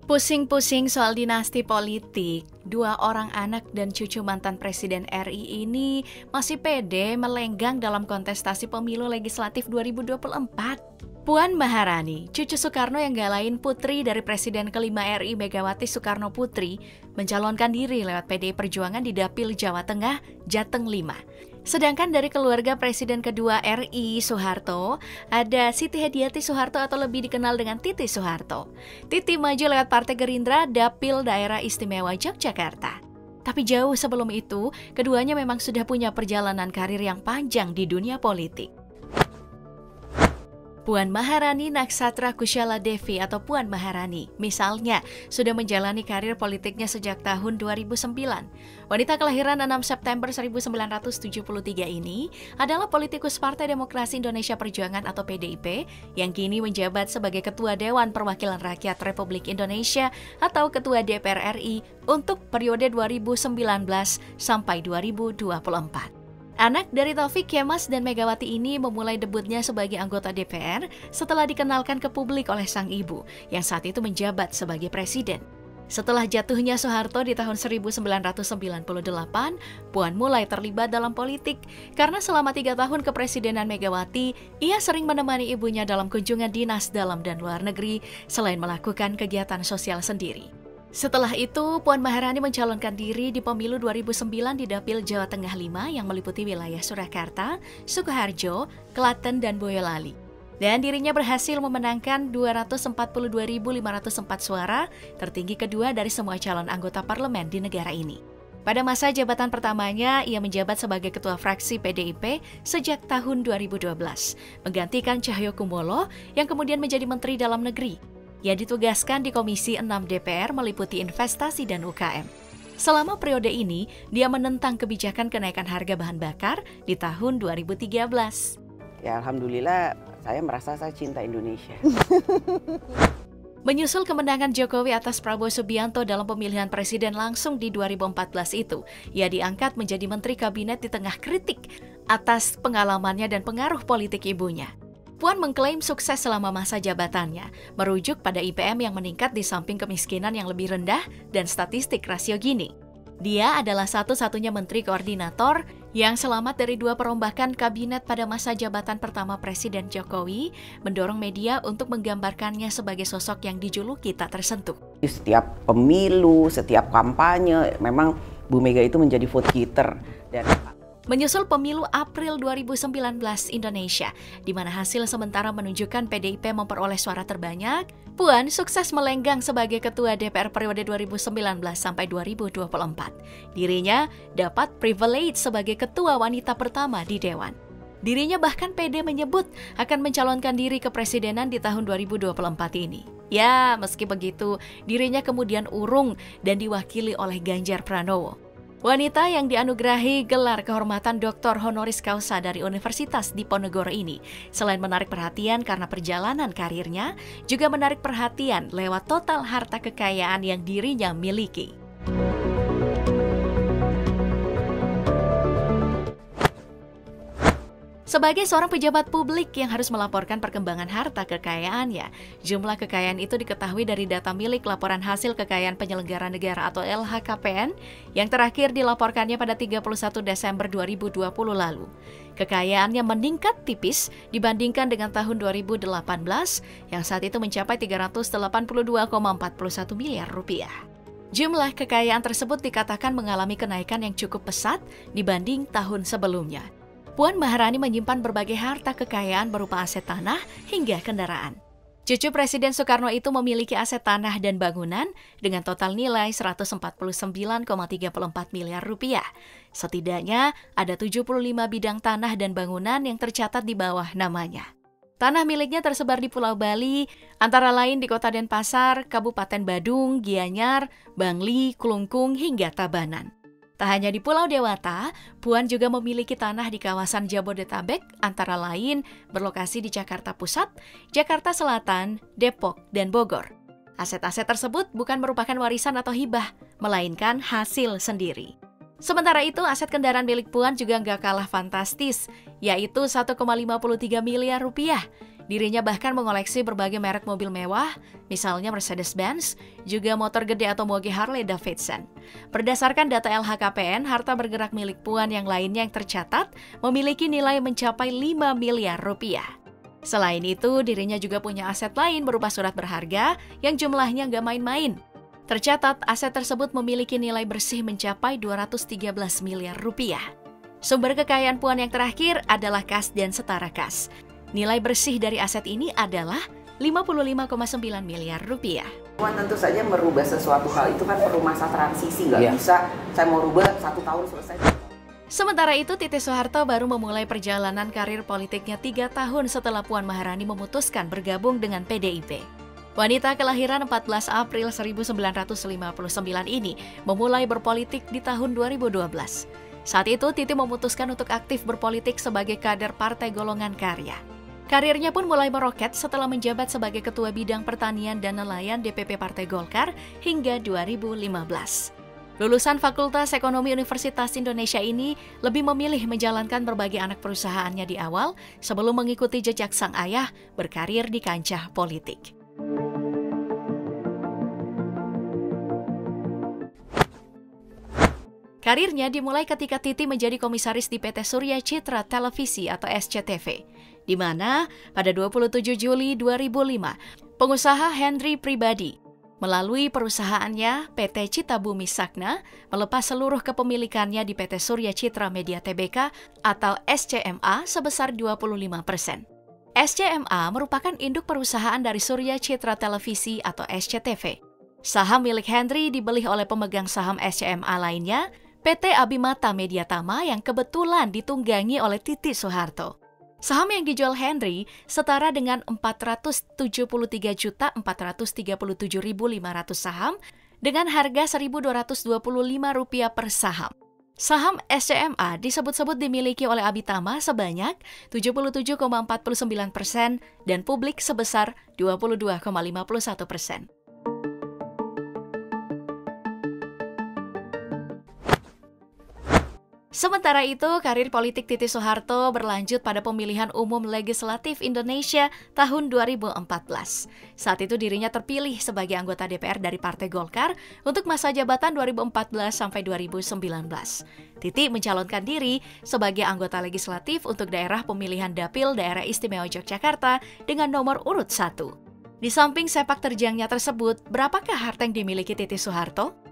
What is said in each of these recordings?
Pusing-pusing soal dinasti politik, dua orang anak dan cucu mantan Presiden RI ini masih pede melenggang dalam kontestasi pemilu legislatif 2024. Puan Maharani, cucu Soekarno yang galain putri dari Presiden kelima RI Megawati Soekarno Putri, mencalonkan diri lewat PDI Perjuangan di Dapil Jawa Tengah, Jateng 5. Sedangkan dari keluarga Presiden kedua RI Soeharto, ada Siti Hediati Soeharto atau lebih dikenal dengan Titi Soeharto. Titi maju lewat Partai Gerindra Dapil Daerah Istimewa Yogyakarta. Tapi jauh sebelum itu, keduanya memang sudah punya perjalanan karir yang panjang di dunia politik. Puan Maharani Naksatra Kushala Devi atau Puan Maharani, misalnya, sudah menjalani karir politiknya sejak tahun 2009. Wanita kelahiran 6 September 1973 ini adalah politikus Partai Demokrasi Indonesia Perjuangan atau PDIP yang kini menjabat sebagai Ketua Dewan Perwakilan Rakyat Republik Indonesia atau Ketua DPR RI untuk periode 2019 sampai 2024. Anak dari Taufik Kemas dan Megawati ini memulai debutnya sebagai anggota DPR setelah dikenalkan ke publik oleh sang ibu yang saat itu menjabat sebagai presiden. Setelah jatuhnya Soeharto di tahun 1998, Puan mulai terlibat dalam politik karena selama 3 tahun kepresidenan Megawati, ia sering menemani ibunya dalam kunjungan dinas dalam dan luar negeri selain melakukan kegiatan sosial sendiri. Setelah itu, Puan Maharani mencalonkan diri di pemilu 2009 di Dapil Jawa Tengah 5 yang meliputi wilayah Surakarta, Sukoharjo, Klaten, dan Boyolali. Dan dirinya berhasil memenangkan 242.504 suara, tertinggi kedua dari semua calon anggota parlemen di negara ini. Pada masa jabatan pertamanya, ia menjabat sebagai ketua fraksi PDIP sejak tahun 2012, menggantikan Cahyokumolo yang kemudian menjadi Menteri Dalam Negeri. Ia ditugaskan di Komisi 6 DPR meliputi investasi dan UKM. Selama periode ini, dia menentang kebijakan kenaikan harga bahan bakar di tahun 2013. Ya alhamdulillah, saya merasa saya cinta Indonesia. Menyusul kemenangan Jokowi atas Prabowo Subianto dalam pemilihan presiden langsung di 2014 itu, ia diangkat menjadi Menteri Kabinet di tengah kritik atas pengalamannya dan pengaruh politik ibunya. Puan mengklaim sukses selama masa jabatannya, merujuk pada IPM yang meningkat di samping kemiskinan yang lebih rendah dan statistik rasio Gini. Dia adalah satu-satunya menteri koordinator yang selamat dari 2 perombakan kabinet pada masa jabatan pertama Presiden Jokowi, mendorong media untuk menggambarkannya sebagai sosok yang dijuluki tak tersentuh. Setiap pemilu, setiap kampanye, memang Bu Mega itu menjadi vote getter. Menyusul pemilu April 2019 Indonesia, di mana hasil sementara menunjukkan PDIP memperoleh suara terbanyak, Puan sukses melenggang sebagai Ketua DPR periode 2019 sampai 2024. Dirinya dapat privilege sebagai Ketua wanita pertama di Dewan. Dirinya bahkan pede menyebut akan mencalonkan diri ke presidenan di tahun 2024 ini. Ya, meski begitu, dirinya kemudian urung dan diwakili oleh Ganjar Pranowo. Wanita yang dianugerahi gelar kehormatan Dr. Honoris Causa dari Universitas Diponegoro ini, selain menarik perhatian karena perjalanan karirnya, juga menarik perhatian lewat total harta kekayaan yang dirinya miliki. Sebagai seorang pejabat publik yang harus melaporkan perkembangan harta kekayaannya, jumlah kekayaan itu diketahui dari data milik Laporan Hasil Kekayaan Penyelenggara Negara atau LHKPN yang terakhir dilaporkannya pada 31 Desember 2020 lalu. Kekayaannya meningkat tipis dibandingkan dengan tahun 2018 yang saat itu mencapai 382,41 miliar rupiah. Jumlah kekayaan tersebut dikatakan mengalami kenaikan yang cukup pesat dibanding tahun sebelumnya. Puan Maharani menyimpan berbagai harta kekayaan berupa aset tanah hingga kendaraan. Cucu Presiden Soekarno itu memiliki aset tanah dan bangunan dengan total nilai 149,34 miliar rupiah. Setidaknya ada 75 bidang tanah dan bangunan yang tercatat di bawah namanya. Tanah miliknya tersebar di Pulau Bali, antara lain di Kota Denpasar, Kabupaten Badung, Gianyar, Bangli, Klungkung, hingga Tabanan. Tak hanya di Pulau Dewata, Puan juga memiliki tanah di kawasan Jabodetabek, antara lain berlokasi di Jakarta Pusat, Jakarta Selatan, Depok, dan Bogor. Aset-aset tersebut bukan merupakan warisan atau hibah, melainkan hasil sendiri. Sementara itu, aset kendaraan milik Puan juga nggak kalah fantastis, yaitu 1,53 miliar rupiah. Dirinya bahkan mengoleksi berbagai merek mobil mewah, misalnya Mercedes-Benz, juga motor gede atau moge Harley-Davidson. Berdasarkan data LHKPN, harta bergerak milik Puan yang lainnya yang tercatat memiliki nilai mencapai 5 miliar rupiah. Selain itu, dirinya juga punya aset lain berupa surat berharga yang jumlahnya nggak main-main. Tercatat, aset tersebut memiliki nilai bersih mencapai 213 miliar rupiah. Sumber kekayaan Puan yang terakhir adalah kas dan setara kas. Nilai bersih dari aset ini adalah 55,9 miliar rupiah. Puan tentu saja merubah sesuatu hal itu kan perlu masa transisi, nggak bisa saya mau rubah 1 tahun selesai. Sementara itu, Titi Soeharto baru memulai perjalanan karir politiknya 3 tahun setelah Puan Maharani memutuskan bergabung dengan PDIP. Wanita kelahiran 14 April 1959 ini memulai berpolitik di tahun 2012. Saat itu, Titi memutuskan untuk aktif berpolitik sebagai kader Partai Golongan Karya. Karirnya pun mulai meroket setelah menjabat sebagai Ketua Bidang Pertanian dan Nelayan DPP Partai Golkar hingga 2015. Lulusan Fakultas Ekonomi Universitas Indonesia ini lebih memilih menjalankan berbagai anak perusahaannya di awal sebelum mengikuti jejak sang ayah berkarir di kancah politik. Karirnya dimulai ketika Titi menjadi komisaris di PT Surya Citra Televisi atau SCTV, di mana pada 27 Juli 2005, pengusaha Henry Pribadi melalui perusahaannya PT Cita Bumi Sakna melepas seluruh kepemilikannya di PT Surya Citra Media Tbk atau SCMA sebesar 25%. SCMA merupakan induk perusahaan dari Surya Citra Televisi atau SCTV. Saham milik Henry dibeli oleh pemegang saham SCMA lainnya, PT Abimata Mediatama yang kebetulan ditunggangi oleh Titi Soeharto. Saham yang dijual Henry setara dengan 473.437.500 saham dengan harga Rp1.225 per saham. Saham SCMA disebut-sebut dimiliki oleh Abitama sebanyak 77,49% dan publik sebesar 22,51%. Sementara itu, karir politik Titi Soeharto berlanjut pada pemilihan umum legislatif Indonesia tahun 2014. Saat itu dirinya terpilih sebagai anggota DPR dari Partai Golkar untuk masa jabatan 2014 sampai 2019. Titi mencalonkan diri sebagai anggota legislatif untuk daerah pemilihan Dapil Daerah Istimewa Yogyakarta dengan nomor urut 1. Di samping sepak terjangnya tersebut, berapakah harta yang dimiliki Titi Soeharto?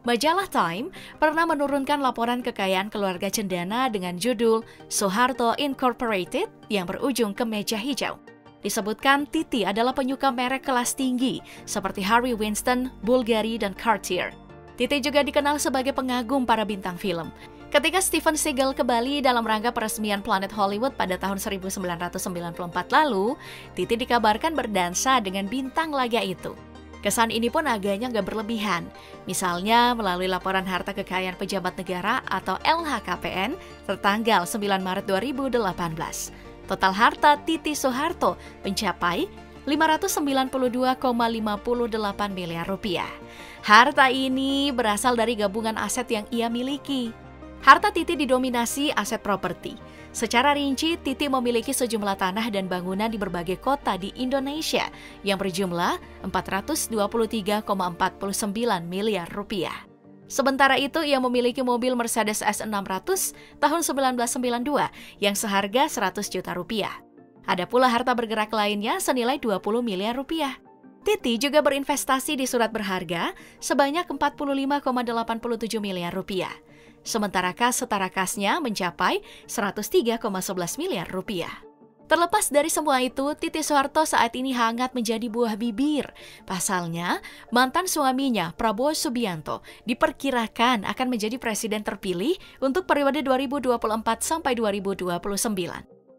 Majalah Time pernah menurunkan laporan kekayaan keluarga cendana dengan judul Soeharto Incorporated yang berujung ke meja hijau. Disebutkan Titi adalah penyuka merek kelas tinggi seperti Harry Winston, Bulgari, dan Cartier. Titi juga dikenal sebagai pengagum para bintang film. Ketika Steven Seagal ke Bali dalam rangka peresmian Planet Hollywood pada tahun 1994 lalu, Titi dikabarkan berdansa dengan bintang laga itu. Kesan ini pun agaknya nggak berlebihan. Misalnya melalui laporan harta kekayaan pejabat negara atau LHKPN tertanggal 9 Maret 2018. Total harta Titi Soeharto mencapai 592,58 miliar rupiah. Harta ini berasal dari gabungan aset yang ia miliki. Harta Titi didominasi aset properti. Secara rinci, Titi memiliki sejumlah tanah dan bangunan di berbagai kota di Indonesia yang berjumlah 423,49 miliar rupiah. Sementara itu, ia memiliki mobil Mercedes S600 tahun 1992 yang seharga 100 juta rupiah. Ada pula harta bergerak lainnya senilai 20 miliar rupiah. Titi juga berinvestasi di surat berharga sebanyak 45,87 miliar rupiah. Sementara kas setara kasnya mencapai 103,11 miliar rupiah. Terlepas dari semua itu, Titi Soeharto saat ini hangat menjadi buah bibir. Pasalnya, mantan suaminya Prabowo Subianto diperkirakan akan menjadi presiden terpilih untuk periode 2024 sampai 2029.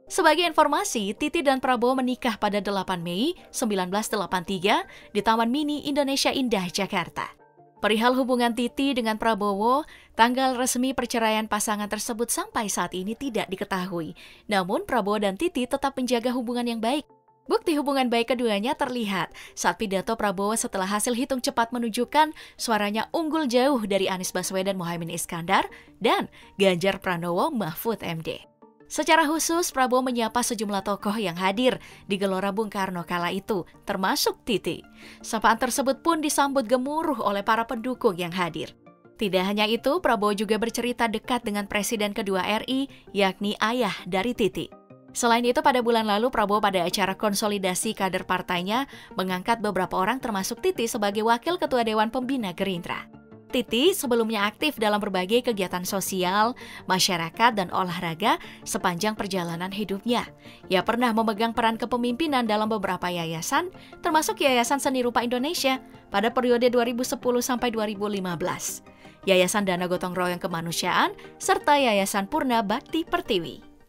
Sebagai informasi, Titi dan Prabowo menikah pada 8 Mei 1983 di Taman Mini Indonesia Indah, Jakarta. Perihal hubungan Titi dengan Prabowo, tanggal resmi perceraian pasangan tersebut sampai saat ini tidak diketahui. Namun Prabowo dan Titi tetap menjaga hubungan yang baik. Bukti hubungan baik keduanya terlihat saat pidato Prabowo setelah hasil hitung cepat menunjukkan suaranya unggul jauh dari Anies Baswedan Muhaimin Iskandar dan Ganjar Pranowo Mahfud MD. Secara khusus, Prabowo menyapa sejumlah tokoh yang hadir di Gelora Bung Karno kala itu, termasuk Titi. Sapaan tersebut pun disambut gemuruh oleh para pendukung yang hadir. Tidak hanya itu, Prabowo juga bercerita dekat dengan Presiden kedua RI, yakni ayah dari Titi. Selain itu, pada bulan lalu Prabowo pada acara konsolidasi kader partainya mengangkat beberapa orang termasuk Titi sebagai wakil ketua Dewan Pembina Gerindra. Titi sebelumnya aktif dalam berbagai kegiatan sosial, masyarakat, dan olahraga sepanjang perjalanan hidupnya. Ia pernah memegang peran kepemimpinan dalam beberapa yayasan, termasuk Yayasan Seni Rupa Indonesia pada periode 2010 sampai 2015, Yayasan Dana Gotong Royong Kemanusiaan, serta Yayasan Purna Bakti Pertiwi.